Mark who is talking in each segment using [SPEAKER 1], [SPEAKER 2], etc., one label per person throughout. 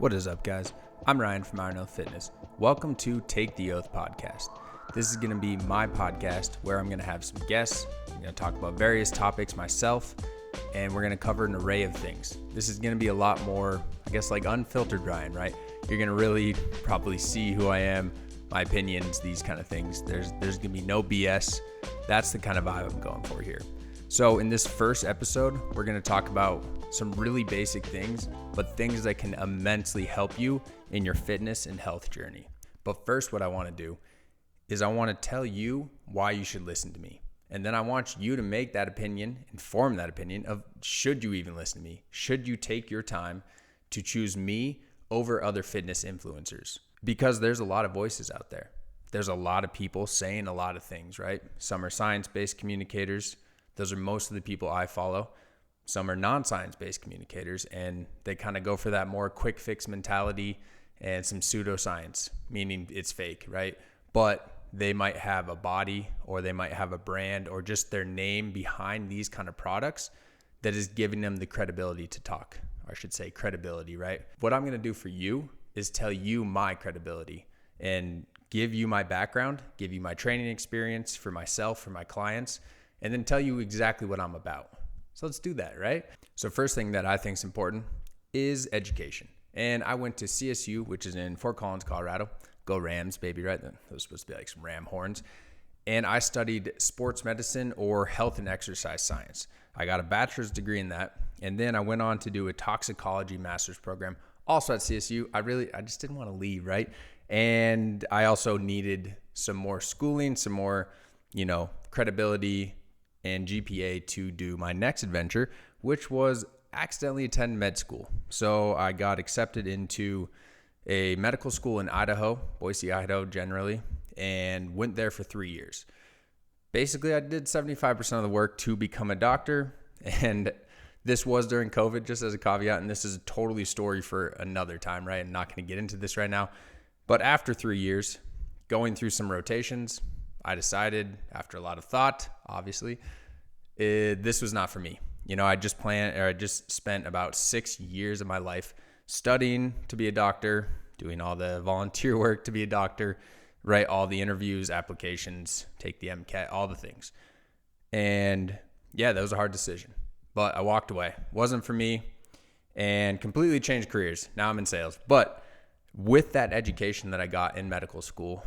[SPEAKER 1] What is up, guys? I'm Ryan from Iron Oath Fitness. Welcome to Take the Oath podcast. This is going to be my podcast where I'm going to have some guests. I'm going to talk about various topics myself, and we're going to cover an array of things. This is going to be a lot more, like unfiltered Ryan, right? You're going to really probably see who I am, my opinions, these kind of things. There's going to be no BS. That's the kind of vibe I'm going for here. So in this first episode, we're going to talk about some really basic things, but things that can immensely help you in your fitness and health journey. But first, what I want to do is I want to tell you why you should listen to me. And then I want you to make that opinion, inform that opinion of should you even listen to me? Should you take your time to choose me over other fitness influencers? Because there's a lot of voices out there. There's a lot of people saying a lot of things, right? Some are science-based communicators. Those are most of the people I follow. Some are non-science-based communicators, and they kind of go for that more quick fix mentality and some pseudoscience, meaning it's fake, right? But they might have a body or they might have a brand or just their name behind these kind of products that is giving them the credibility to talk, or I should say credibility, right? What I'm going to do for you is tell you my credibility and give you my background, give you my training experience for myself, for my clients, and then tell you exactly what I'm about. So let's do that, right? So first thing that I think is important is education. And I went to CSU, which is in Fort Collins, Colorado. Go Rams, baby, right? Those are supposed to be like some ram horns. And I studied sports medicine or health and exercise science. I got a bachelor's degree in that. And then I went on to do a toxicology master's program, also at CSU. I just didn't want to leave, right? And I also needed some more schooling, some more, credibility and GPA to do my next adventure, which was accidentally attend med school. So I got accepted into a medical school in Idaho, Boise, Idaho generally, and went there for 3 years. Basically, I did 75% of the work to become a doctor, and this was during COVID, just as a caveat, and this is a totally story for another time, right? I'm not going to get into this right now. But after 3 years, going through some rotations, I decided, after a lot of thought, obviously, this was not for me. I just spent about 6 years of my life studying to be a doctor, doing all the volunteer work to be a doctor, write all the interviews, applications, take the MCAT, all the things. And yeah, that was a hard decision, but I walked away. Wasn't for me and completely changed careers. Now I'm in sales. But with that education that I got in medical school,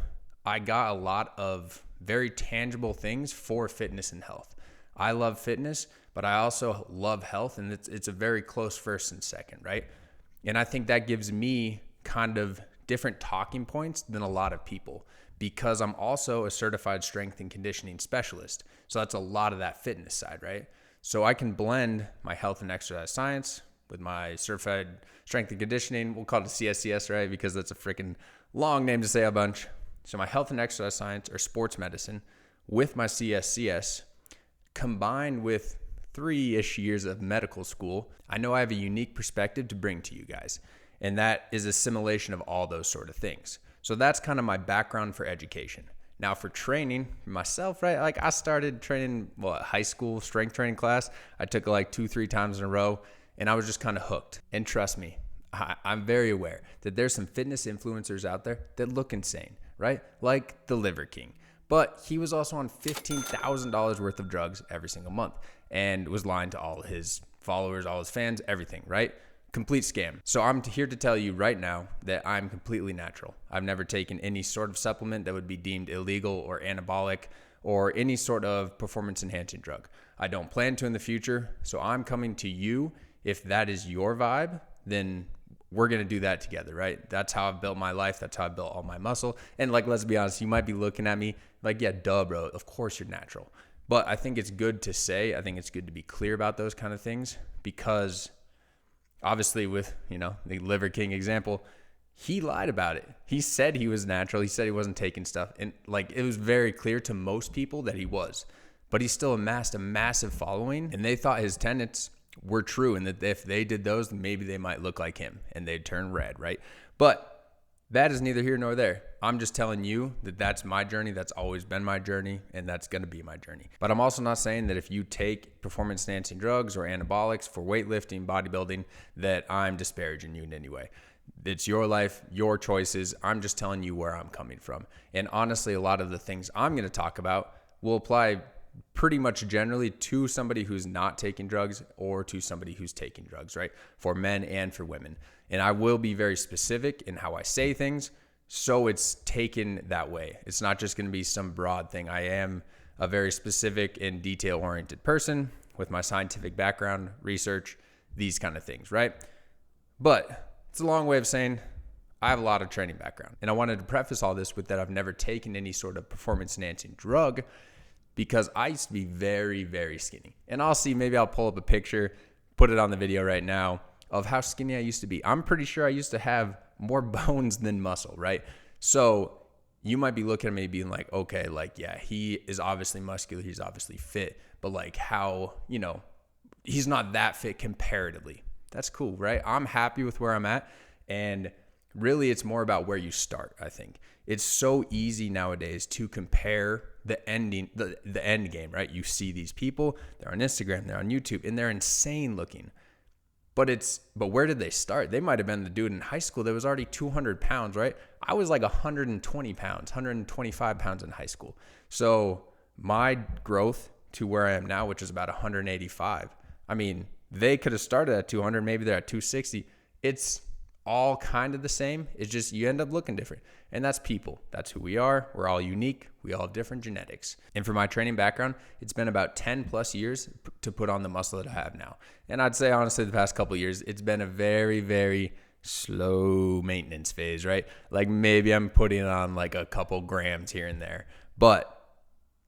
[SPEAKER 1] I got a lot of very tangible things for fitness and health. I love fitness, but I also love health, and it's a very close first and second, right? And I think that gives me kind of different talking points than a lot of people because I'm also a certified strength and conditioning specialist. So that's a lot of that fitness side, right? So I can blend my health and exercise science with my certified strength and conditioning. We'll call it a CSCS, right? Because that's a freaking long name to say a bunch. So my health and exercise science or sports medicine with my CSCS combined with 3-ish years of medical school, I know I have a unique perspective to bring to you guys. And that is assimilation of all those sort of things. So that's kind of my background for education. Now for training myself, right? Like I started training, high school strength training class. I took it like 2-3 times in a row and I was just kind of hooked. And trust me, I'm very aware that there's some fitness influencers out there that look insane, right? Like the Liver King. But he was also on $15,000 worth of drugs every single month and was lying to all his followers, all his fans, everything, right? Complete scam. So I'm here to tell you right now that I'm completely natural. I've never taken any sort of supplement that would be deemed illegal or anabolic or any sort of performance enhancing drug. I don't plan to in the future. So I'm coming to you. If that is your vibe, then we're going to do that together, right? That's how I've built my life. That's how I built all my muscle. And let's be honest, you might be looking at me like, yeah, duh, bro. Of course you're natural. But I think it's good to say, I think it's good to be clear about those kind of things because obviously with, the Liver King example, he lied about it. He said he was natural. He said he wasn't taking stuff. And it was very clear to most people that he was, but he still amassed a massive following and they thought his tenets were true and that if they did those, then maybe they might look like him and they'd turn red, right? But that is neither here nor there. I'm just telling you that that's my journey. That's always been my journey, and that's going to be my journey. But I'm also not saying that if you take performance-enhancing drugs or anabolics for weightlifting, bodybuilding, that I'm disparaging you in any way. It's your life, your choices. I'm just telling you where I'm coming from. And honestly, a lot of the things I'm going to talk about will apply pretty much generally to somebody who's not taking drugs or to somebody who's taking drugs, right? For men and for women. And I will be very specific in how I say things, so it's taken that way. It's not just going to be some broad thing. I am a very specific and detail-oriented person with my scientific background, research, these kind of things, right? But it's a long way of saying I have a lot of training background. And I wanted to preface all this with that I've never taken any sort of performance-enhancing drug, because I used to be very, very skinny. And maybe I'll pull up a picture, put it on the video right now, of how skinny I used to be. I'm pretty sure I used to have more bones than muscle, right? So you might be looking at me being like, okay, like, yeah, he is obviously muscular, he's obviously fit, but like how, he's not that fit comparatively. That's cool, right? I'm happy with where I'm at. And really, it's more about where you start, I think. It's so easy nowadays to compare the end game, right? You see these people, they're on Instagram, they're on YouTube, and they're insane looking. But where did they start? They might have been the dude in high school that was already 200 pounds, right? I was like 120 pounds, 125 pounds in high school. So my growth to where I am now, which is about 185, I mean, they could have started at 200, maybe they're at 260. It's all kind of the same. It's just you end up looking different. And that's people. That's who we are. We're all unique. We all have different genetics. And for my training background, it's been about 10 plus years to put on the muscle that I have now. And I'd say, honestly, the past couple of years, it's been a very, very slow maintenance phase, right? Like maybe I'm putting on like a couple grams here and there. But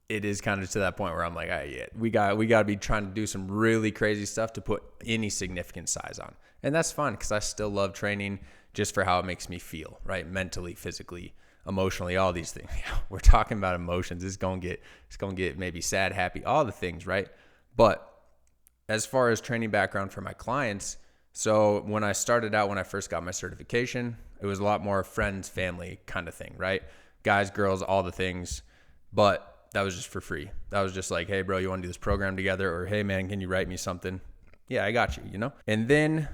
[SPEAKER 1] it is kind of to that point where I'm like, we got to be trying to do some really crazy stuff to put any significant size on. And that's fun because I still love training just for how it makes me feel, right? Mentally, physically, emotionally, all these things. We're talking about emotions. It's going to get maybe sad, happy, all the things, right? But as far as training background for my clients, so when I started out, when I first got my certification, it was a lot more friends, family kind of thing, right? Guys, girls, all the things. But that was just for free. That was just like, hey, bro, you want to do this program together? Or, hey, man, can you write me something? Yeah, I got you, And then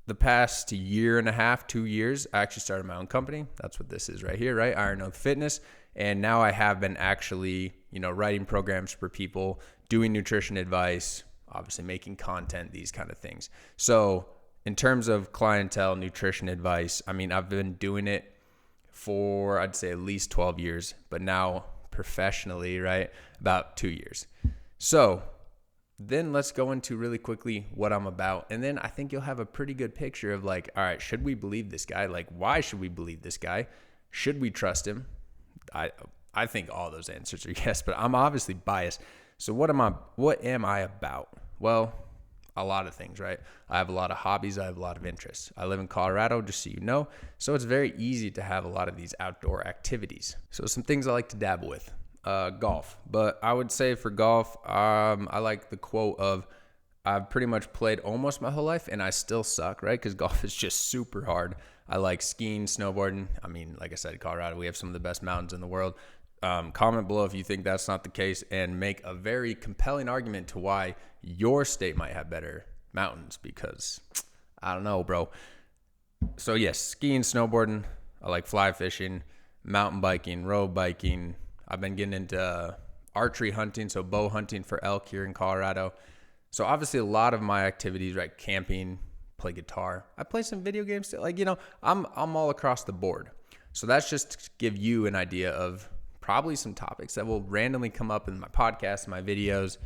[SPEAKER 1] the past year and a half, 2 years, I actually started my own company. That's what this is right here, right? Iron Oath Fitness. And now I have been actually, writing programs for people, doing nutrition advice, obviously making content, these kind of things. So in terms of clientele, nutrition advice, I mean, I've been doing it for, I'd say, at least 12 years, but now professionally, right, about 2 years. So then let's go into really quickly what I'm about. And then I think you'll have a pretty good picture of like, all right, should we believe this guy? Like, why should we believe this guy? Should we trust him? I think all those answers are yes, but I'm obviously biased. So what am I about? Well, a lot of things, right? I have a lot of hobbies. I have a lot of interests. I live in Colorado, just so you know. So it's very easy to have a lot of these outdoor activities. So some things I like to dabble with. Golf. But I would say for golf, I like the quote of, I've pretty much played almost my whole life and I still suck, right? Because golf is just super hard. I like skiing, snowboarding. I mean, like I said, Colorado, we have some of the best mountains in the world. Comment below if you think that's not the case and make a very compelling argument to why your state might have better mountains, because I don't know, bro. So yes, skiing, snowboarding. I like fly fishing, mountain biking, road biking. I've been getting into archery hunting, so bow hunting for elk here in Colorado. So obviously a lot of my activities, right? Camping, play guitar. I play some video games too. Like, I'm all across the board. So that's just to give you an idea of probably some topics that will randomly come up in my podcast, my videos,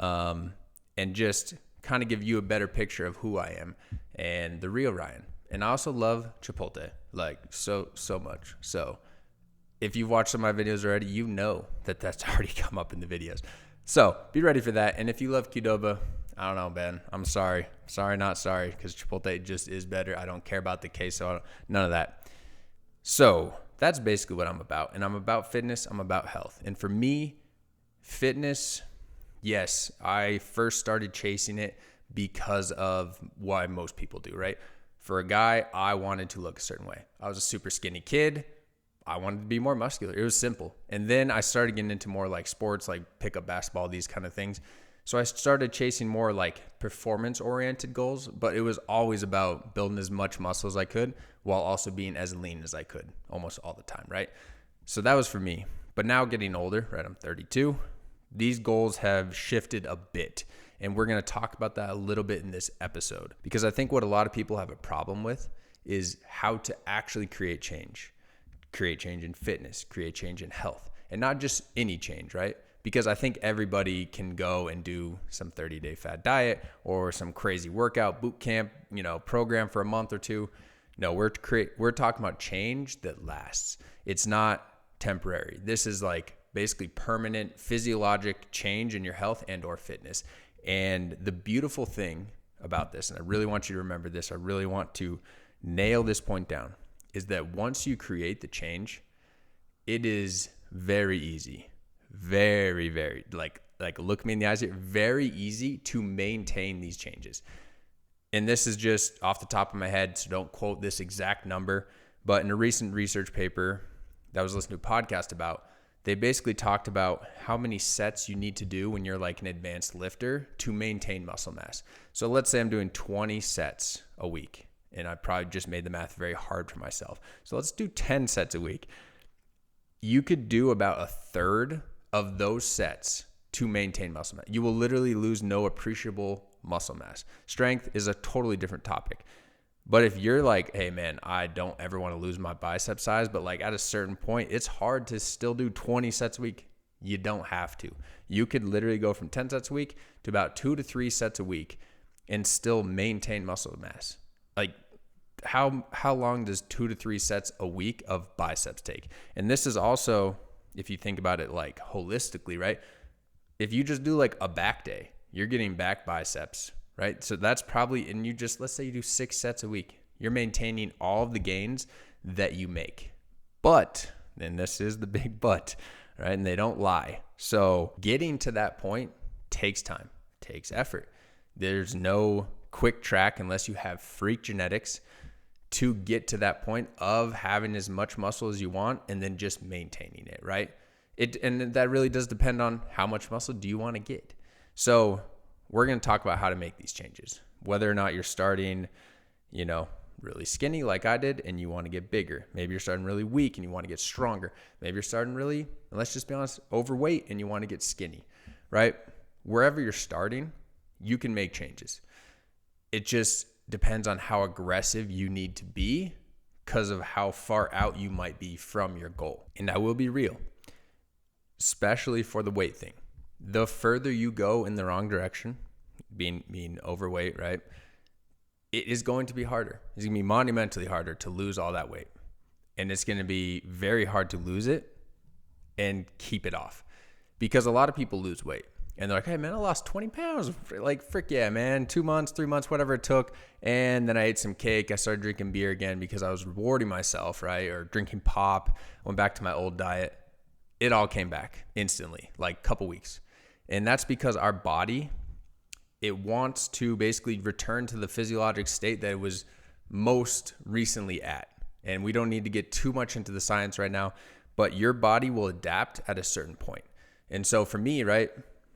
[SPEAKER 1] and just kind of give you a better picture of who I am and the real Ryan. And I also love Chipotle, like so much. So if you've watched some of my videos already, you know that that's already come up in the videos. So be ready for that. And if you love Qdoba, I don't know, Ben. I'm sorry. Sorry, not sorry, because Chipotle just is better. I don't care about the queso. None of that. So that's basically what I'm about. And I'm about fitness. I'm about health. And for me, fitness, yes, I first started chasing it because of why most people do, right? For a guy, I wanted to look a certain way. I was a super skinny kid. I wanted to be more muscular. It was simple. And then I started getting into more like sports, like pickup basketball, these kind of things. So I started chasing more like performance-oriented goals, but it was always about building as much muscle as I could while also being as lean as I could almost all the time, right? So that was for me. But now getting older, right? I'm 32. These goals have shifted a bit. And we're going to talk about that a little bit in this episode, because I think what a lot of people have a problem with is how to actually create change in fitness, create change in health, and not just any change, right? Because I think everybody can go and do some 30-day fad diet or some crazy workout boot camp, program for a month or two. No, we're talking about change that lasts. It's not temporary. This is like basically permanent physiologic change in your health and or fitness. And the beautiful thing about this, and I really want you to remember this, I really want to nail this point down, is that once you create the change, it is very easy, very, very, like look me in the eyes here, very easy to maintain these changes. And this is just off the top of my head, so don't quote this exact number, but in a recent research paper that I was listening to a podcast about, they basically talked about how many sets you need to do when you're like an advanced lifter to maintain muscle mass. So let's say I'm doing 20 sets a week, and I probably just made the math very hard for myself. So let's do 10 sets a week. You could do about a third of those sets to maintain muscle mass. You will literally lose no appreciable muscle mass. Strength is a totally different topic. But if you're like, hey man, I don't ever want to lose my bicep size, but like at a certain point, it's hard to still do 20 sets a week. You don't have to. You could literally go from 10 sets a week to about 2 to 3 sets a week and still maintain muscle mass. Like how long does 2 to 3 sets a week of biceps take? And this is also, if you think about it like holistically, right? If you just do like a back day, you're getting back biceps, right? So that's probably, and let's say you do 6 sets a week, you're maintaining all of the gains that you make. But, and this is the big but, right? And they don't lie. So getting to that point takes time, takes effort. There's no quick track unless you have freak genetics to get to that point of having as much muscle as you want and then just maintaining it, right? And that really does depend on how much muscle do you want to get. So we're going to talk about how to make these changes, whether or not you're starting, really skinny like I did and you want to get bigger. Maybe you're starting really weak and you want to get stronger. Maybe you're starting really, and let's just be honest, overweight and you want to get skinny, right? Wherever you're starting, you can make changes. It just depends on how aggressive you need to be because of how far out you might be from your goal. And I will be real, especially for the weight thing. The further you go in the wrong direction, being overweight, right? It is going to be harder. It's going to be monumentally harder to lose all that weight. And it's going to be very hard to lose it and keep it off. Because a lot of people lose weight. And they're like, hey, man, I lost 20 pounds. Like, frick yeah, man. 2 months, 3 months, whatever it took. And then I ate some cake. I started drinking beer again because I was rewarding myself, right? Or drinking pop. Went back to my old diet. It all came back instantly, like a couple weeks. And that's because our body, it wants to basically return to the physiologic state that it was most recently at. And we don't need to get too much into the science right now, but your body will adapt at a certain point. And so for me, right,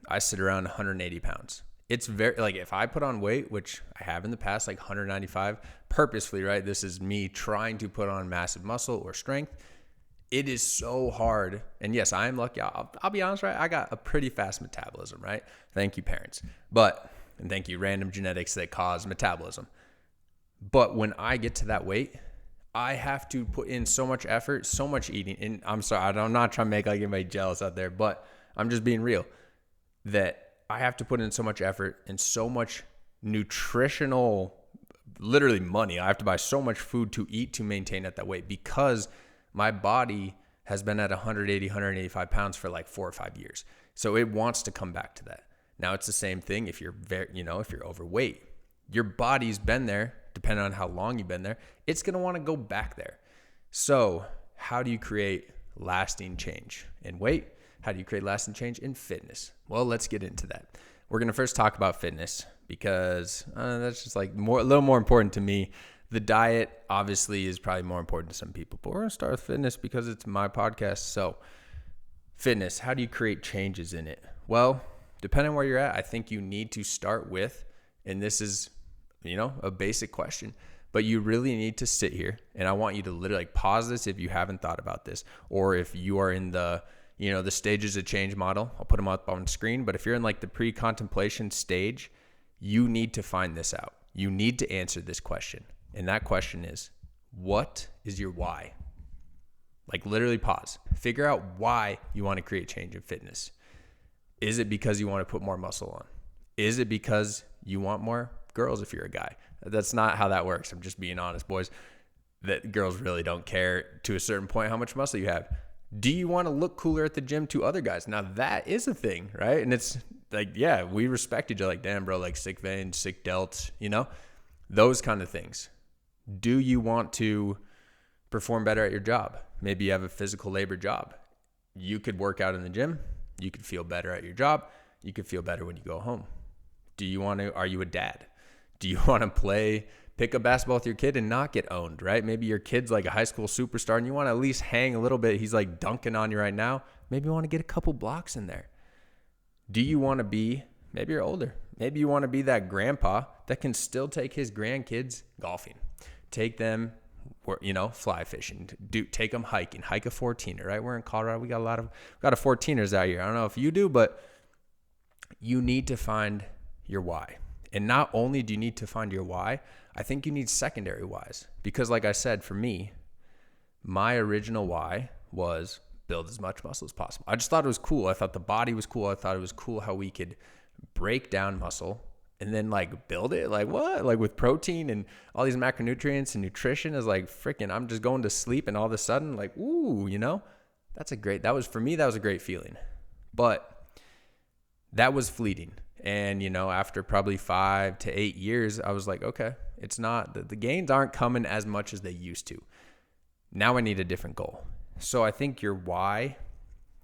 [SPEAKER 1] I sit around 180 pounds. It's very, like if I put on weight, which I have in the past, like 195, purposefully, right? This is me trying to put on massive muscle or strength. It is so hard. And yes, I am lucky. I'll be honest, right? I got a pretty fast metabolism, right? Thank you, parents. And thank you, random genetics that cause metabolism. But when I get to that weight, I have to put in so much effort, so much eating. And I'm sorry, I'm not trying to make like anybody jealous out there, but I'm just being real that I have to put in so much effort and so much nutritional, literally money. I have to buy so much food to eat to maintain at that weight because my body has been at 180, 185 pounds for like 4 or 5 years. So it wants to come back to that. Now it's the same thing if you're if you're overweight. Your body's been there, depending on how long you've been there, it's going to want to go back there. So how do you create lasting change in weight? How do you create lasting change in fitness? Well, let's get into that. We're going to first talk about fitness because that's just like a little more important to me. The diet obviously is probably more important to some people, but we're going to start with fitness because it's my podcast. So fitness, how do you create changes in it? Well, depending on where you're at, I think you need to start with, and this is, a basic question, but you really need to sit here, and I want you to literally pause this if you haven't thought about this, or if you are in the stages of change model. I'll put them up on screen, but if you're in the pre-contemplation stage, you need to find this out. You need to answer this question. And that question is, what is your why? Literally pause. Figure out why you want to create change in fitness. Is it because you want to put more muscle on? Is it because you want more girls if you're a guy? That's not how that works. I'm just being honest, boys. That girls really don't care to a certain point how much muscle you have. Do you want to look cooler at the gym to other guys? Now that is a thing, right? And it's we respect each other. Damn, bro, sick veins, sick delts, those kind of things. Do you want to perform better at your job? Maybe you have a physical labor job. You could work out in the gym. You could feel better at your job. You could feel better when you go home. Are you a dad? Do you want to pick up basketball with your kid and not get owned, right? Maybe your kid's a high school superstar and you want to at least hang a little bit. He's dunking on you right now. Maybe you want to get a couple blocks in there. Do you want to maybe you're older. Maybe you want to be that grandpa that can still take his grandkids golfing. Take them, fly fishing. Take them hiking. Hike a 14er, right? We're in Colorado. We got a lot of 14ers out here. I don't know if you do, but you need to find your why. And not only do you need to find your why, I think you need secondary whys. Because like I said, for me, my original why was build as much muscle as possible. I just thought it was cool. I thought the body was cool. I thought it was cool how we could break down muscle and then build it. What? With protein and all these macronutrients and nutrition is freaking, I'm just going to sleep and all of a sudden ooh, that was a great feeling. But that was fleeting. And, after probably 5 to 8 years, I was okay, it's not, the gains aren't coming as much as they used to. Now I need a different goal. So I think your why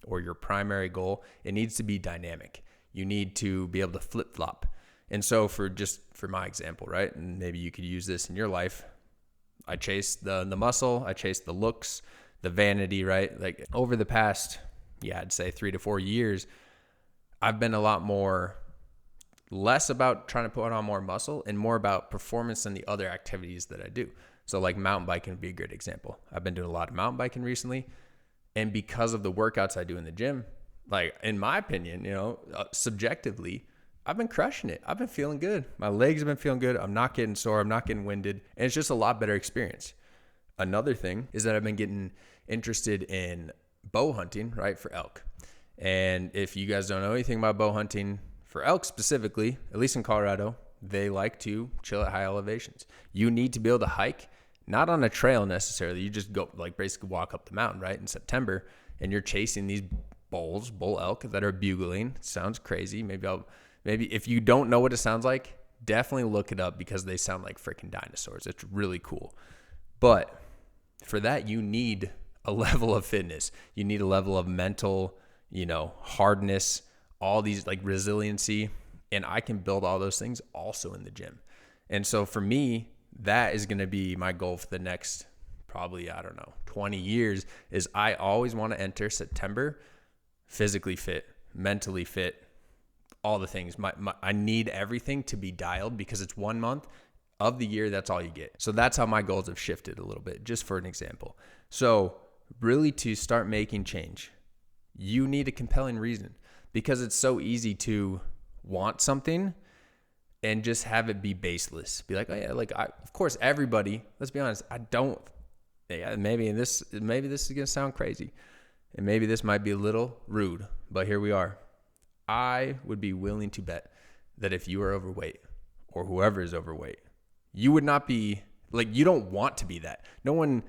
[SPEAKER 1] or your primary goal, it needs to be dynamic. You need to be able to flip-flop. And so for my example, right? And maybe you could use this in your life. I chased the muscle, I chased the looks, the vanity, right? Over the past, I'd say 3 to 4 years, I've been a lot less about trying to put on more muscle and more about performance and the other activities that I do. So mountain biking would be a great example. I've been doing a lot of mountain biking recently. And because of the workouts I do in the gym, in my opinion, subjectively, I've been crushing it. I've been feeling good. My legs have been feeling good. I'm not getting sore. I'm not getting winded. And it's just a lot better experience. Another thing is that I've been getting interested in bow hunting, right, for elk. And if you guys don't know anything about bow hunting, for elk specifically, at least in Colorado, they like to chill at high elevations. You need to be able to hike, not on a trail necessarily. You just go basically walk up the mountain, right, in September, and you're chasing these bull elk that are bugling. It sounds crazy. Maybe if you don't know what it sounds like, definitely look it up because they sound like freaking dinosaurs. It's really cool. But for that, you need a level of fitness. You need a level of mental, hardness, all these resiliency, and I can build all those things also in the gym. And so for me, that is going to be my goal for the next probably, 20 years is I always want to enter September physically fit, mentally fit, all the things. I need everything to be dialed because it's 1 month of the year. That's all you get. So that's how my goals have shifted a little bit, just for an example. So really to start making change, you need a compelling reason. Because it's so easy to want something and just have it be baseless. Be of course, everybody, let's be honest, maybe this is going to sound crazy. And maybe this might be a little rude, but here we are. I would be willing to bet that if you are overweight or whoever is overweight, you would not be, you don't want to be that. No one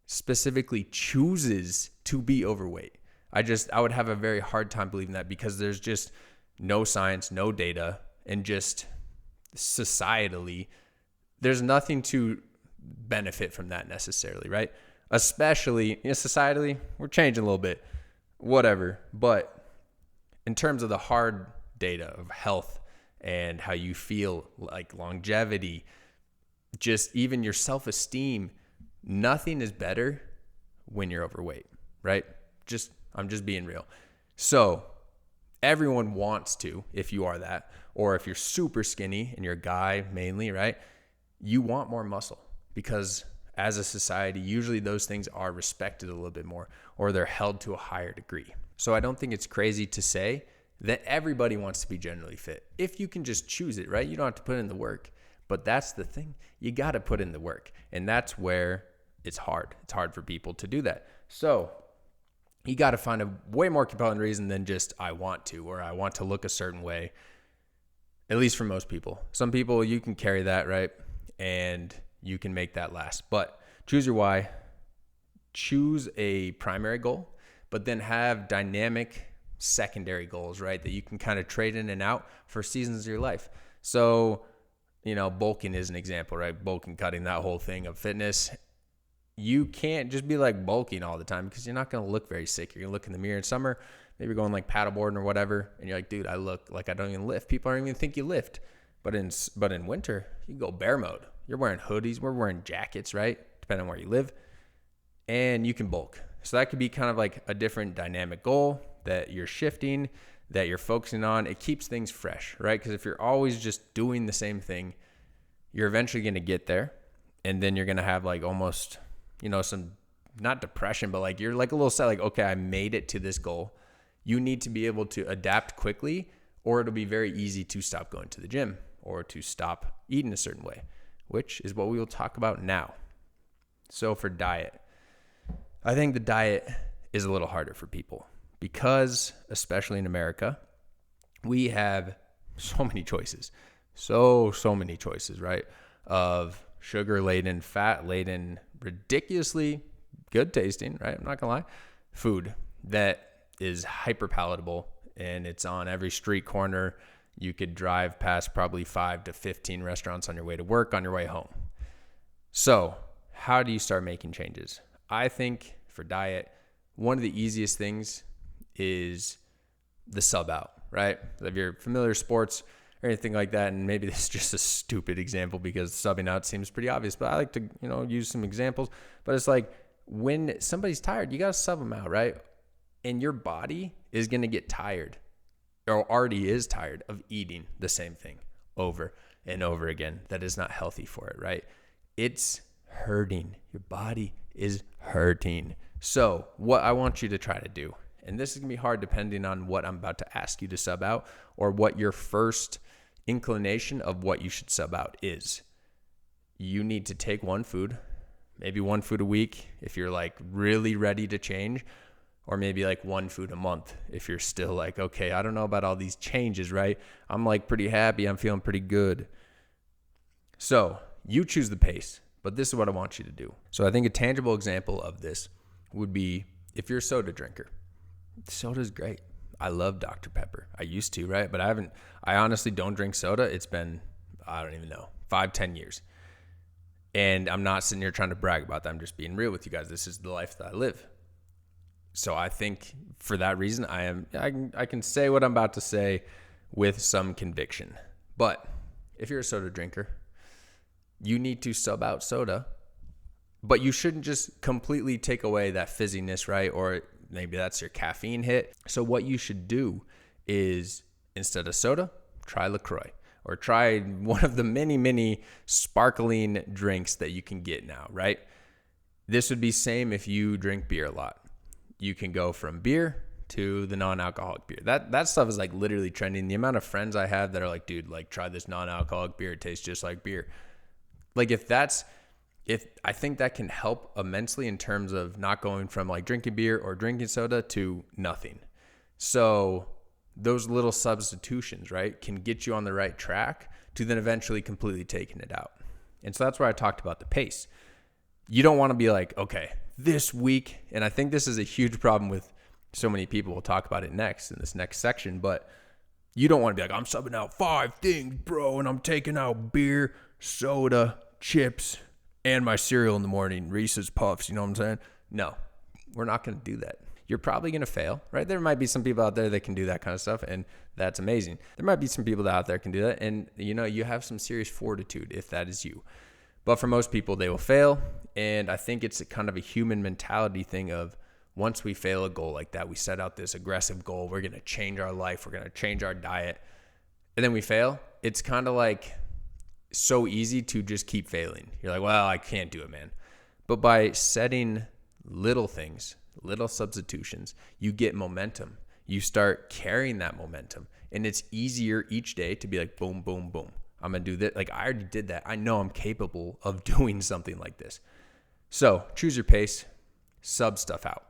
[SPEAKER 1] specifically chooses to be overweight. I would have a very hard time believing that because there's just no science, no data, and just societally, there's nothing to benefit from that necessarily, right? Especially, societally, we're changing a little bit, whatever. But in terms of the hard data of health and how you feel, longevity, just even your self-esteem, nothing is better when you're overweight, right? I'm just being real. So Everyone wants to, if you are that, or if you're super skinny and you're a guy mainly, right? You want more muscle because as a society, usually those things are respected a little bit more or they're held to a higher degree. So I don't think it's crazy to say that everybody wants to be generally fit. If you can just choose it, right? You don't have to put in the work. But that's the thing. You got to put in the work. And that's where it's hard. It's hard for people to do that. So you got to find a way more compelling reason than just I want to, or I want to look a certain way, at least for most people. Some people, you can carry that, right? And you can make that last. But choose your why. Choose a primary goal, but then have dynamic secondary goals, right? That you can kind of trade in and out for seasons of your life. So, bulking is an example, right? Bulking, cutting, that whole thing of fitness. You can't just be like bulking all the time because you're not going to look very sick. You're going to look in the mirror in summer, maybe you're going like paddleboarding or whatever, and you're like, dude, I look like I don't even lift. People don't even think you lift. But in winter, you go bear mode. You're wearing hoodies. We're wearing jackets, right? Depending on where you live. And you can bulk. So that could be kind of like a different dynamic goal that you're shifting, that you're focusing on. It keeps things fresh, right? Because if you're always just doing the same thing, you're eventually going to get there. And then you're going to have like almost, some, not depression, but like you're like a little sad, like, okay, I made it to this goal. You need to be able to adapt quickly, or it'll be very easy to stop going to the gym or to stop eating a certain way, which is what we will talk about now. So for diet, I think the diet is a little harder for people because, especially in America, we have so many choices, so many choices, right? Of sugar-laden, fat-laden, ridiculously good tasting, right? I'm not gonna lie, food that is hyper palatable and it's on every street corner. You could drive past probably 5 to 15 restaurants on your way to work, on your way home. So how do you start making changes? I think for diet, one of the easiest things is the sub out, right? If you're familiar with sports or anything like that, and maybe this is just a stupid example because subbing out seems pretty obvious, but I like to, use some examples. But it's like when somebody's tired, you got to sub them out, right? And your body is going to get tired or already is tired of eating the same thing over and over again. That is not healthy for it, right? It's hurting. Your body is hurting. So what I want you to try to do, and this is going to be hard depending on what I'm about to ask you to sub out or what your first inclination of what you should sub out is. You need to take one food, maybe one food a week if you're like really ready to change, or maybe like one food a month if you're still like, okay, I don't know about all these changes, right? I'm like pretty happy. I'm feeling pretty good. So you choose the pace, but this is what I want you to do. So I think a tangible example of this would be if you're a soda drinker. Soda's great. I love Dr. Pepper. I used to, right? But I honestly don't drink soda. It's been, I don't even know, 5-10 years. And I'm not sitting here trying to brag about that. I'm just being real with you guys. This is the life that I live. So I think for that reason, I can say what I'm about to say with some conviction. But if you're a soda drinker, you need to sub out soda, but you shouldn't just completely take away that fizziness, right? Or maybe that's your caffeine hit. So what you should do is instead of soda, try LaCroix or try one of the many sparkling drinks that you can get now, right? This would be same if you drink beer a lot. You can go from beer to the non-alcoholic beer. That stuff is like literally trending. The amount of friends I have that are like, dude, like try this non-alcoholic beer. It tastes just like beer. Like if I think that can help immensely in terms of not going from like drinking beer or drinking soda to nothing. So those little substitutions, right, can get you on the right track to then eventually completely taking it out. And so that's where I talked about the pace. You don't want to be like, okay, this week, and I think this is a huge problem with so many people. We'll talk about it next in this next section, but you don't want to be like, I'm subbing out 5 things, bro, and I'm taking out beer, soda, chips, and my cereal in the morning, Reese's Puffs, you know what I'm saying? No, we're not going to do that. You're probably going to fail, right? There might be some people out there that can do that kind of stuff, and that's amazing. There might be some people out there can do that, and you have some serious fortitude if that is you. But for most people, they will fail, and I think it's a kind of a human mentality thing of once we fail a goal like that, we set out this aggressive goal, we're going to change our life, we're going to change our diet, and then we fail. It's kind of like so easy to just keep failing. You're like, well, I can't do it, man. But by setting little things, little substitutions, you get momentum. You start carrying that momentum, and it's easier each day to be like, boom, boom, boom. I'm going to do this. Like, I already did that. I know I'm capable of doing something like this. So choose your pace, sub stuff out.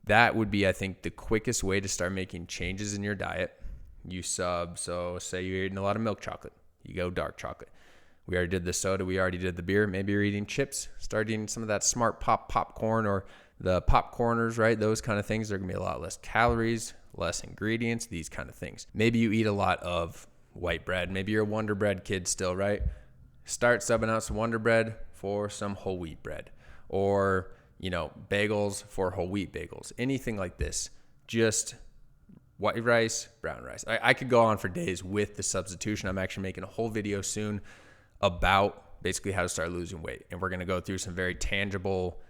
[SPEAKER 1] That would be, I think, the quickest way to start making changes in your diet. You sub, so say you're eating a lot of milk chocolate. You go dark chocolate. We already did the soda. We already did the beer. Maybe you're eating chips. Start eating some of that Smart popcorn or the popcorners, right? Those kind of things. They're going to be a lot less calories, less ingredients, these kind of things. Maybe you eat a lot of white bread. Maybe you're a Wonder Bread kid still, right? Start subbing out some Wonder Bread for some whole wheat bread, or, bagels for whole wheat bagels. Anything like this. Just white rice, brown rice. I could go on for days with the substitution. I'm actually making a whole video soon about basically how to start losing weight. And we're going to go through some very tangible,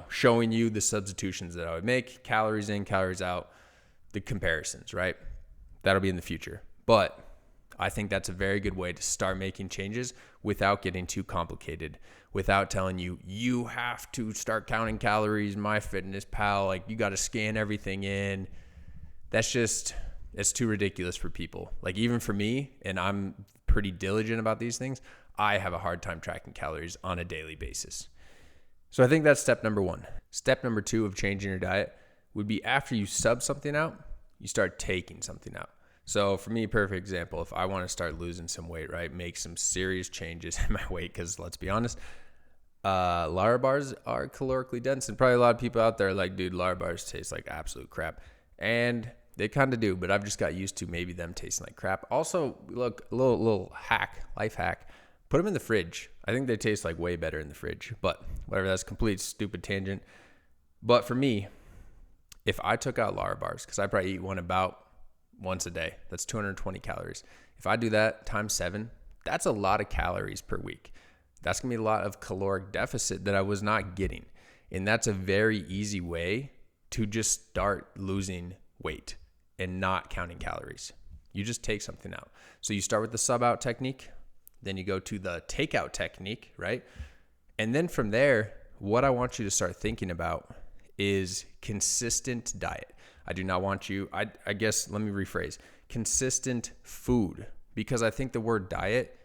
[SPEAKER 1] showing you the substitutions that I would make, calories in, calories out, the comparisons, right? That'll be in the future. But I think that's a very good way to start making changes without getting too complicated, without telling you have to start counting calories, MyFitnessPal, like you got to scan everything in. It's too ridiculous for people. Like, even for me, and I'm pretty diligent about these things, I have a hard time tracking calories on a daily basis. So I think that's step number 1. Step number 2 of changing your diet would be, after you sub something out, you start taking something out. So for me, perfect example, if I want to start losing some weight, right, make some serious changes in my weight, because let's be honest, Lara bars are calorically dense, and probably a lot of people out there are like, dude, Lara bars taste like absolute crap. And they kind of do, but I've just got used to maybe them tasting like crap. Also, look, a little life hack, put them in the fridge. I think they taste like way better in the fridge, but whatever, that's a complete stupid tangent. But for me, if I took out Lara bars, because I probably eat one about once a day, that's 220 calories. If I do that times 7, that's a lot of calories per week. That's going to be a lot of caloric deficit that I was not getting. And that's a very easy way to just start losing weight and not counting calories. You just take something out. So you start with the sub out technique, then you go to the takeout technique, right? And then from there, what I want you to start thinking about is consistent diet. I do not want you, I guess, let me rephrase, consistent food, because I think the word diet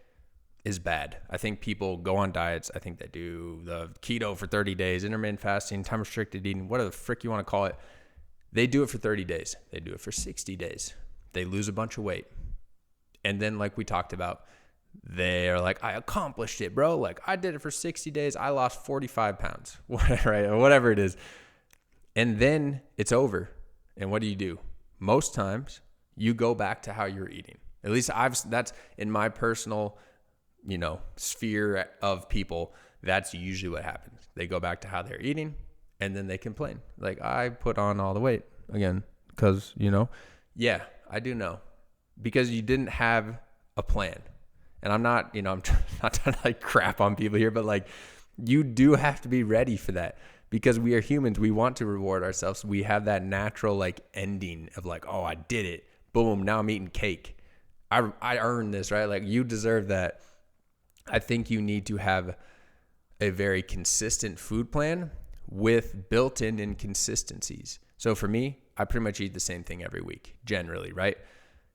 [SPEAKER 1] is bad. I think people go on diets. I think they do the keto for 30 days, intermittent fasting, time restricted eating, whatever the frick you want to call it. They do it for 30 days. They do it for 60 days. They lose a bunch of weight. And then, like we talked about, they're like, I accomplished it, bro. Like, I did it for 60 days. I lost 45 pounds, right? Or whatever it is. And then it's over. And what do? Most times you go back to how you're eating. At least that's in my personal, sphere of people. That's usually what happens. They go back to how they're eating, and then they complain. Like, I put on all the weight again because, yeah, I do know, because you didn't have a plan. And I'm not, I'm not trying to like crap on people here, but like, you do have to be ready for that, because we are humans. We want to reward ourselves. We have that natural like ending of like, oh, I did it. Boom. Now I'm eating cake. I earned this, right? Like, you deserve that. I think you need to have a very consistent food plan with built-in inconsistencies. So for me, I pretty much eat the same thing every week, generally, right?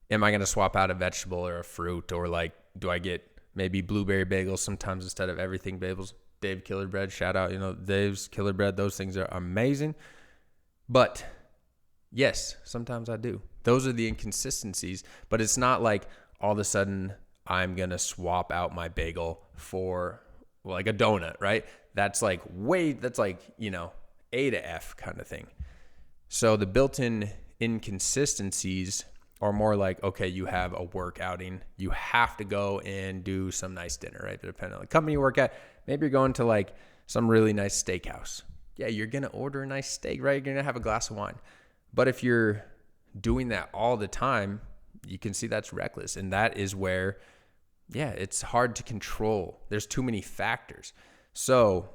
[SPEAKER 1] Am I going to swap out a vegetable or a fruit, or like, do I get maybe blueberry bagels sometimes instead of everything bagels? Dave Killer Bread, shout out, Dave's Killer Bread. Those things are amazing. But yes, sometimes I do. Those are the inconsistencies, but it's not like all of a sudden I'm going to swap out my bagel for like a donut, right? That's like A to F kind of thing. So the built-in inconsistencies are more like, okay, you have a work outing. You have to go and do some nice dinner, right? Depending on the company you work at, maybe you're going to like some really nice steakhouse. Yeah, you're going to order a nice steak, right? You're going to have a glass of wine. But if you're doing that all the time, you can see that's reckless. And that is where, it's hard to control. There's too many factors. So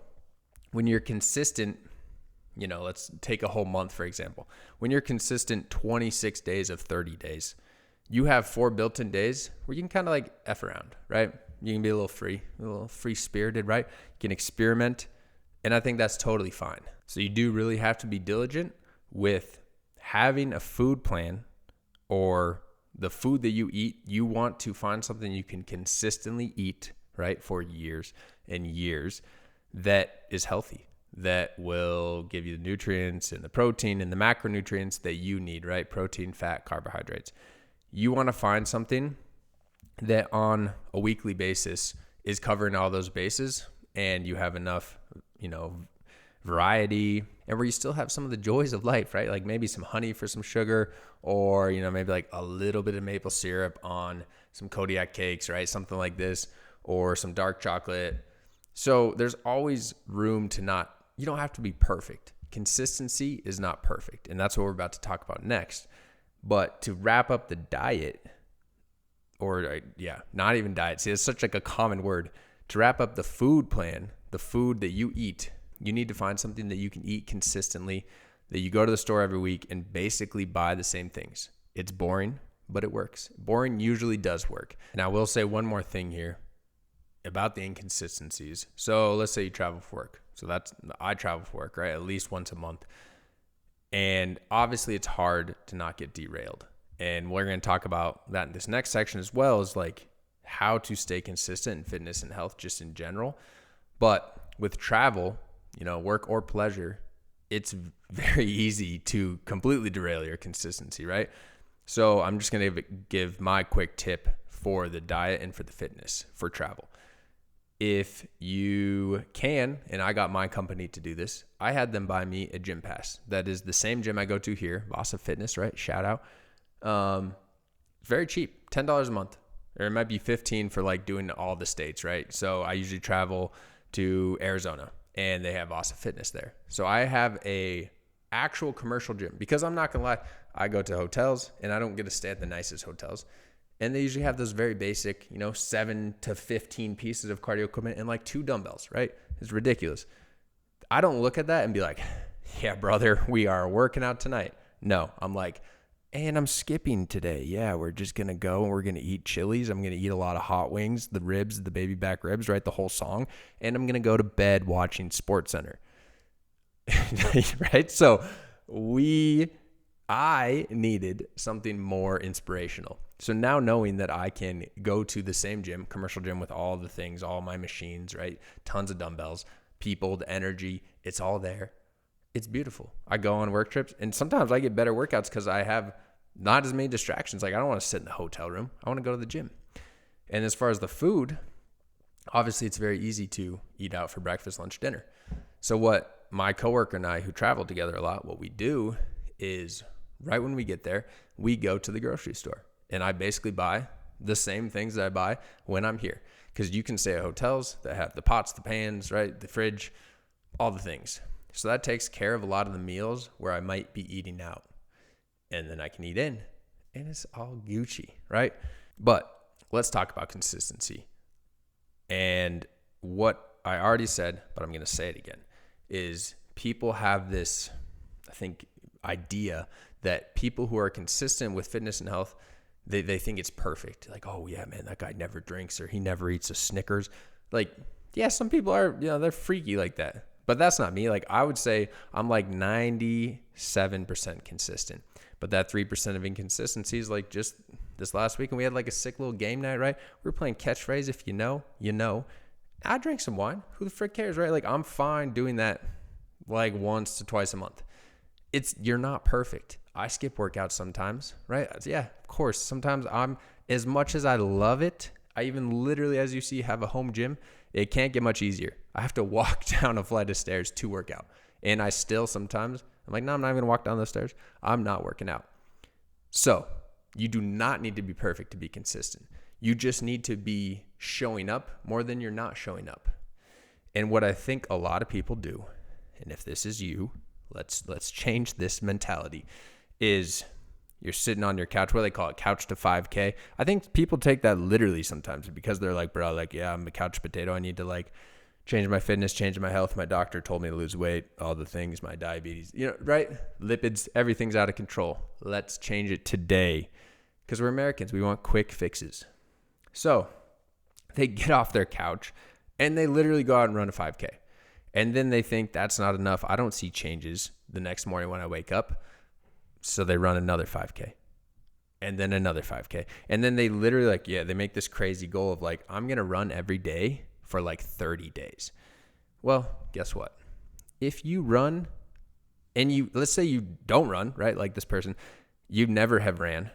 [SPEAKER 1] when you're consistent Let's take a whole month, for example. When you're consistent 26 days of 30 days, you have 4 built-in days where you can kind of like F around, right? You can be a little free-spirited, right? You can experiment, and I think that's totally fine. So you do really have to be diligent with having a food plan, or the food that you eat. You want to find something you can consistently eat, right, for years and years, that is healthy, that will give you the nutrients and the protein and the macronutrients that you need, right? Protein, fat, carbohydrates. You want to find something that on a weekly basis is covering all those bases, and you have enough, variety, and where you still have some of the joys of life, right? Like maybe some honey for some sugar, or, maybe like a little bit of maple syrup on some Kodiak cakes, right? Something like this, or some dark chocolate. So there's always room to you don't have to be perfect. Consistency is not perfect. And that's what we're about to talk about next. But to wrap up the diet, not even diet. See, it's such like a common word. To wrap up the food plan, the food that you eat, you need to find something that you can eat consistently, that you go to the store every week and basically buy the same things. It's boring, but it works. Boring usually does work. And I will say one more thing here about the inconsistencies. So let's say you travel for work. I travel for work, right? At least once a month. And obviously it's hard to not get derailed. And we're going to talk about that in this next section as well, is like how to stay consistent in fitness and health just in general. But with travel, work or pleasure, it's very easy to completely derail your consistency, right? So I'm just going to give my quick tip for the diet and for the fitness for travel. If you can, and I got my company to do this, I had them buy me a gym pass. That is the same gym I go to here, Vasa Fitness, right? Shout out. Very cheap, $10 a month. Or it might be $15 for like doing all the states, right? So I usually travel to Arizona, and they have Vasa Fitness there. So I have a actual commercial gym, because I'm not gonna lie, I go to hotels and I don't get to stay at the nicest hotels. And they usually have those very basic, 7 to 15 pieces of cardio equipment and like 2 dumbbells, right? It's ridiculous. I don't look at that and be like, yeah, brother, we are working out tonight. No, I'm like, and I'm skipping today. Yeah, we're just going to go and we're going to eat Chili's. I'm going to eat a lot of hot wings, the ribs, the baby back ribs, right? The whole song. And I'm going to go to bed watching SportsCenter. Right? So I needed something more inspirational. So now knowing that I can go to the same gym, commercial gym, with all the things, all my machines, right? Tons of dumbbells, people, the energy, it's all there. It's beautiful. I go on work trips, and sometimes I get better workouts because I have not as many distractions. Like I don't want to sit in the hotel room. I want to go to the gym. And as far as the food, obviously it's very easy to eat out for breakfast, lunch, dinner. So what my coworker and I, who travel together a lot, what we do is right when we get there, we go to the grocery store. And I basically buy the same things that I buy when I'm here. Because you can stay at hotels that have the pots, the pans, right? The fridge, all the things. So that takes care of a lot of the meals where I might be eating out. And then I can eat in. And it's all Gucci, right? But let's talk about consistency. And what I already said, but I'm going to say it again, is people have this, I think, idea that people who are consistent with fitness and health, they think it's perfect. Like, oh yeah, man, that guy never drinks, or he never eats a Snickers. Like, yeah, some people are, they're freaky like that. But that's not me. Like, I would say I'm like 97% consistent. But that 3% of inconsistency is like just this last week, and we had like a sick little game night, right? We were playing catchphrase. If you know, you know. I drank some wine. Who the frick cares, right? Like, I'm fine doing that like once to twice a month. You're not perfect. I skip workouts sometimes, right? Yeah, of course. Sometimes as much as I love it, I even literally, as you see, have a home gym. It can't get much easier. I have to walk down a flight of stairs to work out. And I still sometimes, I'm like, no, I'm not even going to walk down those stairs. I'm not working out. So you do not need to be perfect to be consistent. You just need to be showing up more than you're not showing up. And what I think a lot of people do, and if this is you, let's change this mentality, is you're sitting on your couch. What do they call it? Couch to 5K. I think people take that literally sometimes because they're like, bro, like, yeah, I'm a couch potato. I need to like Changed my fitness, changed my health. My doctor told me to lose weight, all the things, my diabetes, right? Lipids, everything's out of control. Let's change it today because we're Americans. We want quick fixes. So they get off their couch and they literally go out and run a 5K. And then they think that's not enough. I don't see changes the next morning when I wake up. So they run another 5K and then another 5K. And then they literally they make this crazy goal of I'm going to run every day for 30 days. Well, guess what? If you run and let's say you don't run, right? Like this person, you never have ran.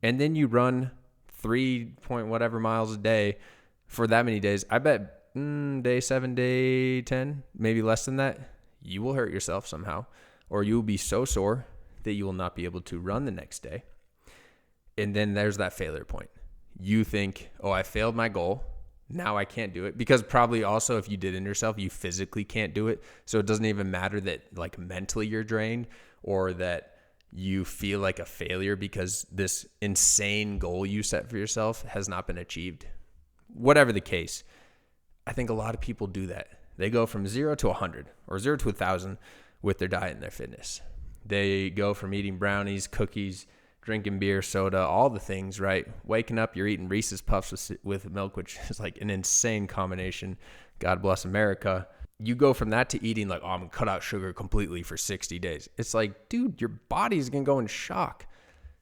[SPEAKER 1] And then you run 3 point whatever miles a day for that many days. I bet day 7, day 10, maybe less than that, you will hurt yourself somehow, or you will be so sore that you will not be able to run the next day. And then there's that failure point. You think, oh, I failed my goal. Now I can't do it, because probably also if you did it yourself, you physically can't do it. So it doesn't even matter that mentally you're drained or that you feel like a failure because this insane goal you set for yourself has not been achieved. Whatever the case, I think a lot of people do that. They go from 0 to 100 or 0 to 1,000 with their diet and their fitness. They go from eating brownies, cookies, drinking beer, soda, all the things, right? Waking up, you're eating Reese's Puffs with milk, which is an insane combination. God bless America. You go from that to eating I'm going to cut out sugar completely for 60 days. It's dude, your body's going to go in shock.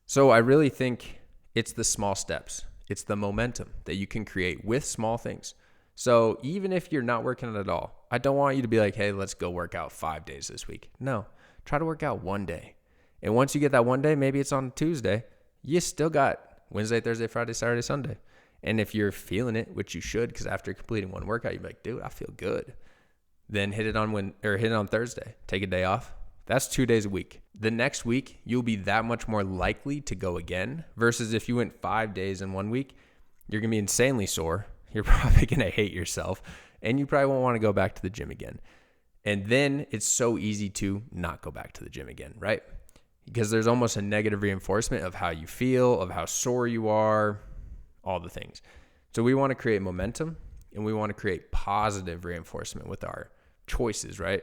[SPEAKER 1] So I really think it's the small steps. It's the momentum that you can create with small things. So even if you're not working out at all, I don't want you to be hey, let's go work out 5 days this week. No, try to work out one day. And once you get that one day, maybe it's on Tuesday, you still got Wednesday, Thursday, Friday, Saturday, Sunday. And if you're feeling it, which you should, because after completing one workout, you're dude, I feel good. Then hit it on Thursday. Take a day off. That's 2 days a week. The next week, you'll be that much more likely to go again versus if you went 5 days in 1 week, you're going to be insanely sore. You're probably going to hate yourself and you probably won't want to go back to the gym again. And then it's so easy to not go back to the gym again, right? Because there's almost a negative reinforcement of how you feel, of how sore you are, all the things. So we want to create momentum and we want to create positive reinforcement with our choices, right?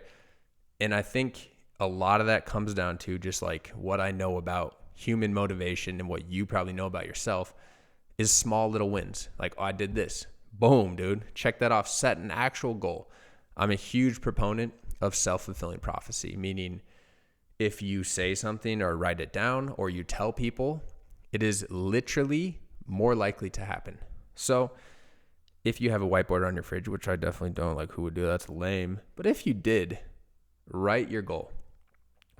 [SPEAKER 1] And I think a lot of that comes down to just what I know about human motivation and what you probably know about yourself is small little wins. Oh, I did this. Boom, dude. Check that off. Set an actual goal. I'm a huge proponent of self-fulfilling prophecy, meaning if you say something or write it down or you tell people, it is literally more likely to happen. So if you have a whiteboard on your fridge, which I definitely don't, who would do that? That's lame. But if you did, write your goal.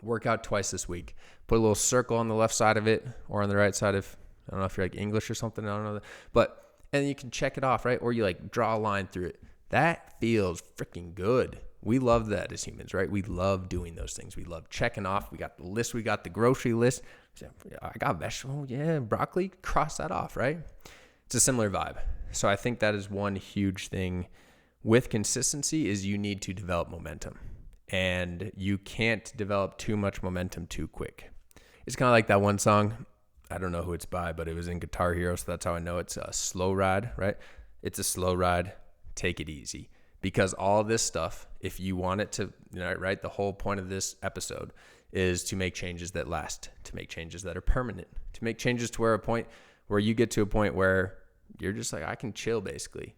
[SPEAKER 1] Work out twice this week. Put a little circle on the left side of it or on the right side if, I don't know if you're English or something, I don't know. And you can check it off, right? Or you draw a line through it. That feels freaking good. We love that as humans, right? We love doing those things. We love checking off. We got the list. We got the grocery list. I got vegetable. Yeah, broccoli. Cross that off, right? It's a similar vibe. So I think that is one huge thing with consistency is you need to develop momentum. And you can't develop too much momentum too quick. It's kind of like that one song. I don't know who it's by, but it was in Guitar Hero, so that's how I know it's a slow ride, right? It's a slow ride. Take it easy. Because all this stuff, if you want it to, right, the whole point of this episode is to make changes that last, to make changes that are permanent, to make changes to where you get to a point where you're just I can chill basically.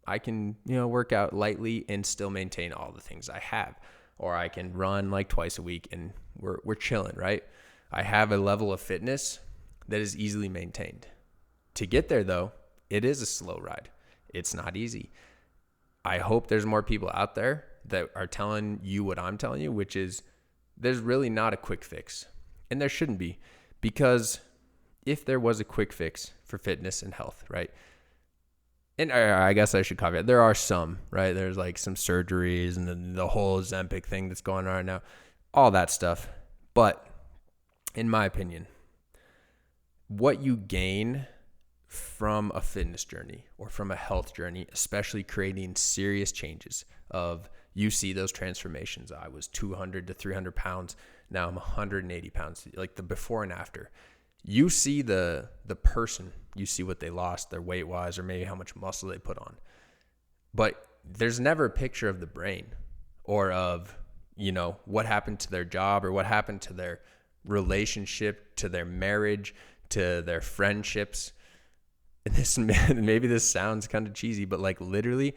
[SPEAKER 1] I can, work out lightly and still maintain all the things I have. Or I can run twice a week and we're chilling, right? I have a level of fitness that is easily maintained. To get there though, it is a slow ride. It's not easy. I hope there's more people out there that are telling you what I'm telling you, which is there's really not a quick fix. And there shouldn't be, because if there was a quick fix for fitness and health, right? And I guess I should caveat, there are some, right? There's some surgeries and the whole Ozempic thing that's going on right now, all that stuff. But in my opinion, what you gain from a fitness journey or from a health journey, especially creating serious changes of you see those transformations. I was 200 to 300 pounds. Now I'm 180 pounds, the before and after. You see the person, you see what they lost, their weight wise, or maybe how much muscle they put on. But there's never a picture of the brain or of, what happened to their job or what happened to their relationship, to their marriage, to their friendships. And maybe this sounds kind of cheesy, but like literally,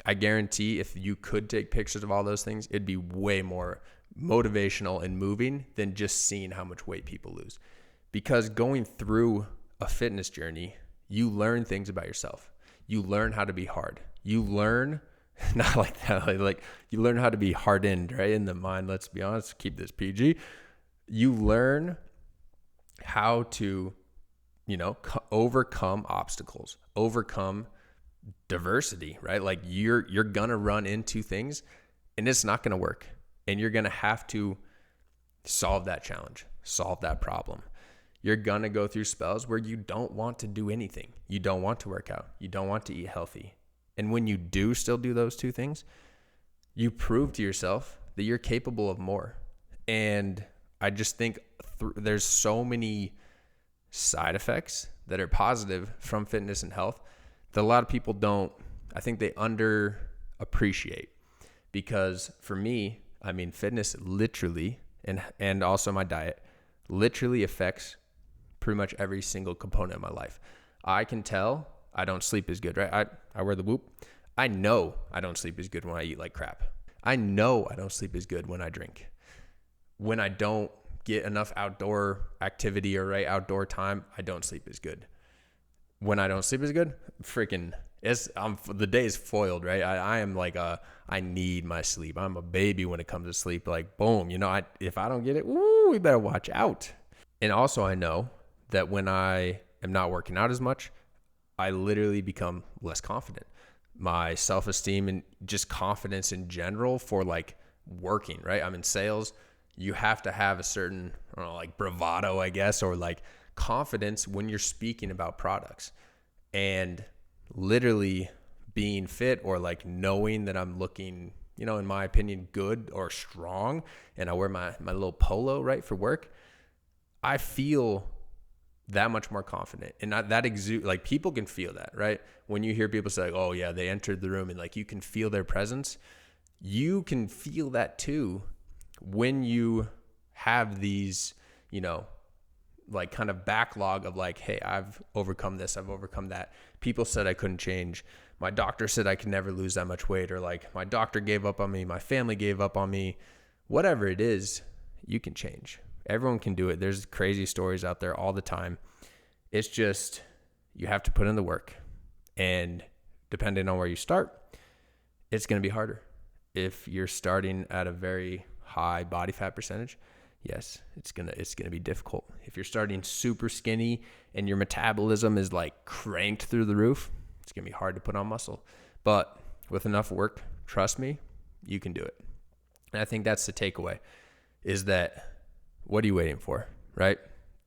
[SPEAKER 1] I guarantee if you could take pictures of all those things, it'd be way more motivational and moving than just seeing how much weight people lose. Because going through a fitness journey, you learn things about yourself. You learn how to be hard. You learn, not like that, like you learn how to be hardened, right? In the mind, let's be honest, keep this PG. You learn how to, overcome obstacles, overcome diversity, right? Like you're gonna run into things and it's not gonna work. And you're gonna have to solve that challenge, solve that problem. You're gonna go through spells where you don't want to do anything. You don't want to work out. You don't want to eat healthy. And when you do still do those two things, you prove to yourself that you're capable of more. And I just think there's so many side effects that are positive from fitness and health that a lot of people I think they underappreciate. Because for me, fitness literally, and also my diet, literally affects pretty much every single component of my life. I can tell I don't sleep as good, right? I wear the Whoop. I know I don't sleep as good when I eat like crap. I know I don't sleep as good when I drink. When I don't get enough outdoor activity or outdoor time, I don't sleep as good. When I don't sleep as good, the day is foiled, right? I am like I need my sleep. I'm a baby when it comes to sleep. Like boom, if I don't get it, we better watch out. And also I know that when I am not working out as much, I literally become less confident. My self-esteem and just confidence in general for like working, right? I'm in sales. You have to have a certain, bravado, I guess, or like confidence when you're speaking about products. And literally being fit or like knowing that I'm looking, in my opinion, good or strong, and I wear my little polo, right, for work, I feel that much more confident. And that exude, like people can feel that, right? When you hear people say, like, oh yeah, they entered the room and like you can feel their presence, you can feel that too when you have these, like kind of backlog of like, hey, I've overcome this, I've overcome that. People said I couldn't change. My doctor said I could never lose that much weight, or like my doctor gave up on me, my family gave up on me. Whatever it is, you can change. Everyone can do it. There's crazy stories out there all the time. It's just, you have to put in the work. And depending on where you start, it's going to be harder. If you're starting at a very high body fat percentage, yes, it's going to be difficult. If you're starting super skinny and your metabolism is like cranked through the roof, it's going to be hard to put on muscle. But with enough work, trust me, you can do it. And I think that's the takeaway, is that what are you waiting for, right?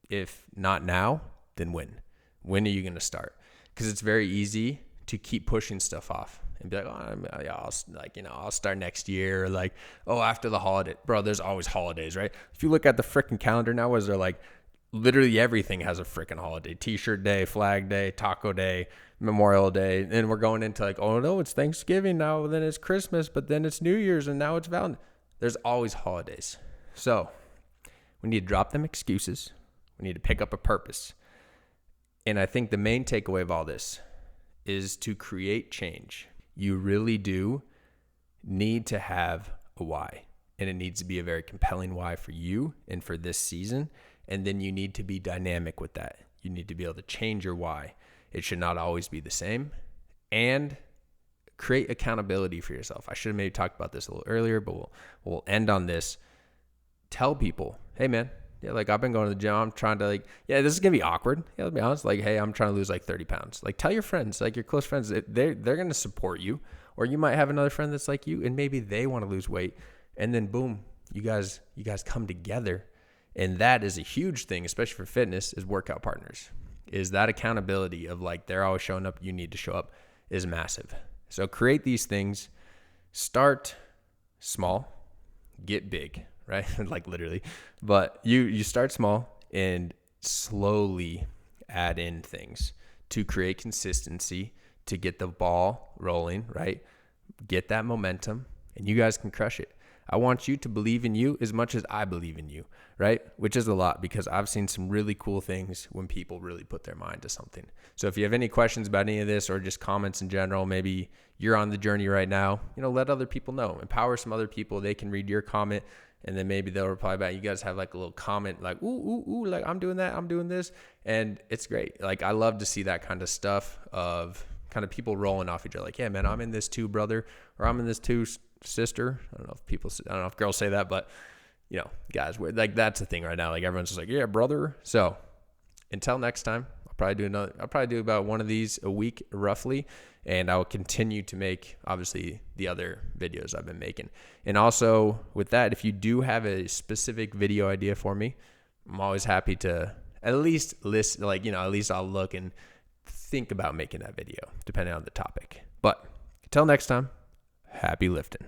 [SPEAKER 1] If not now, then when? When are you going to start? Because it's very easy to keep pushing stuff off and be like, I'll start next year, or like, after the holiday. Bro, there's always holidays, right? If you look at the freaking calendar now, was there like literally everything has a freaking holiday? T-shirt day, flag day, taco day, Memorial Day. And we're going into like, oh no, it's Thanksgiving now, then it's Christmas, but then it's New Year's, and now it's Valentine's. There's always holidays. So we need to drop them excuses. We need to pick up a purpose. And I think the main takeaway of all this is to create change. You really do need to have a why. And it needs to be a very compelling why for you and for this season. And then you need to be dynamic with that. You need to be able to change your why. It should not always be the same. And create accountability for yourself. I should have maybe talked about this a little earlier, but we'll end on this. Tell people, hey man, yeah, like I've been going to the gym. I'm trying to this is going to be awkward. Yeah, let's be honest. Like, hey, I'm trying to lose like 30 pounds. Like tell your friends, like your close friends, they're going to support you. Or you might have another friend that's like you and maybe they want to lose weight. And then boom, you guys come together. And that is a huge thing, especially for fitness, is workout partners. Is that accountability of like, they're always showing up, you need to show up, is massive. So create these things, start small, get big, right? Like literally, but you start small and slowly add in things to create consistency, to get the ball rolling, right? get that momentum, and you guys can crush it. I want you to believe in you as much as I believe in you, right? Which is a lot, because I've seen some really cool things when people really put their mind to something. So if you have any questions about any of this, or just comments in general, maybe you're on the journey right now, let other people know. Empower some other people. They can read your comment, and then maybe they'll reply back. You guys have like a little comment like, ooh, like I'm doing that, I'm doing this. And it's great. Like, I love to see that kind of stuff of kind of people rolling off each other. Like, yeah, man, I'm in this too, brother, or I'm in this too, sister. I don't know if girls say that, but guys, like, that's the thing right now. Like, everyone's just like, yeah, brother. So until next time, I'll probably do about one of these a week roughly. And I will continue to make, obviously, the other videos I've been making. And also with that, if you do have a specific video idea for me, I'm always happy to at least list, like, at least I'll look and think about making that video depending on the topic. But until next time, happy lifting.